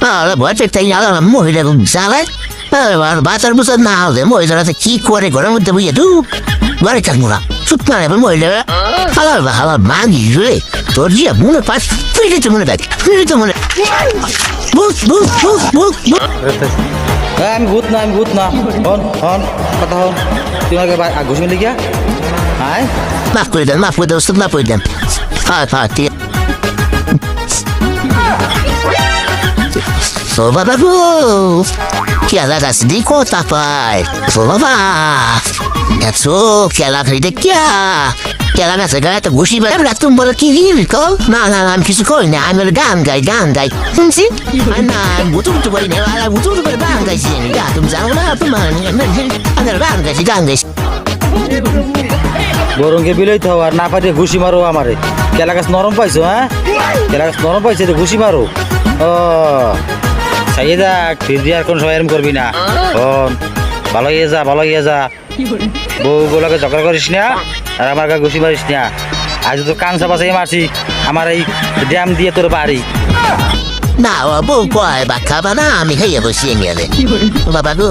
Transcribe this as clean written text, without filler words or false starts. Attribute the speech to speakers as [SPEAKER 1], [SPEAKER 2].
[SPEAKER 1] ভয় তাই মহিলা জ্বালায় বাচ্চার বুচার না হলে মহিলারা কি করে ঘরের মধ্যে বুঝে তু ঘরে থাকবো না চুপ না এবার মহিলারা হালার মাগি রে তোর জিয়া মনে পাস ফিরে তো মনে দেখ ফিরে তো মনে বুঝ বুঝ বুঝ বুঝ
[SPEAKER 2] আমি ভূত না হন কথা হন তোমাকে ঘুষ মিলি গিয়া হ্যাঁ
[SPEAKER 1] মাফ করে দেন ওস্তাদ মাফ করে দেন ঠিক ও বাবা গো খেলা গাছ দি কথা পায় ও বাবা এত খেলা খাইতে খেলা গাছে গায়ে তো ঘুষি বেড়া তুমি বলো কি কো না আমি কিছু করি না আমি গান গাই শুনছি না বুতু করি না বুতু করে গান গাইছি তুমি জানো না তোমার গান গাইছি
[SPEAKER 2] গরমকে বিলই থাও আর না পাইতে ঘুষি মারো আমারে কেলা গাছ নরম পাইছো হ্যাঁ কেলা গাছ নরম পাইছে তো ঘুষি মারো ও চাইয়ে যাক ফির দিয়ে আর কোন সময় এরম করবি না ভালো হয়ে যা বউগুলোকে ঝগড়া করিস না আর আমার গায়ে ঘুষি মারিস না আজ তো কান চাপাচাই মারছি আমার এই ড্যাম দিয়ে তোর বাড়ি
[SPEAKER 1] না বউ কয় বা খাবা না আমি খাইয়ে বসিয়ে নিয়ে বাবা গো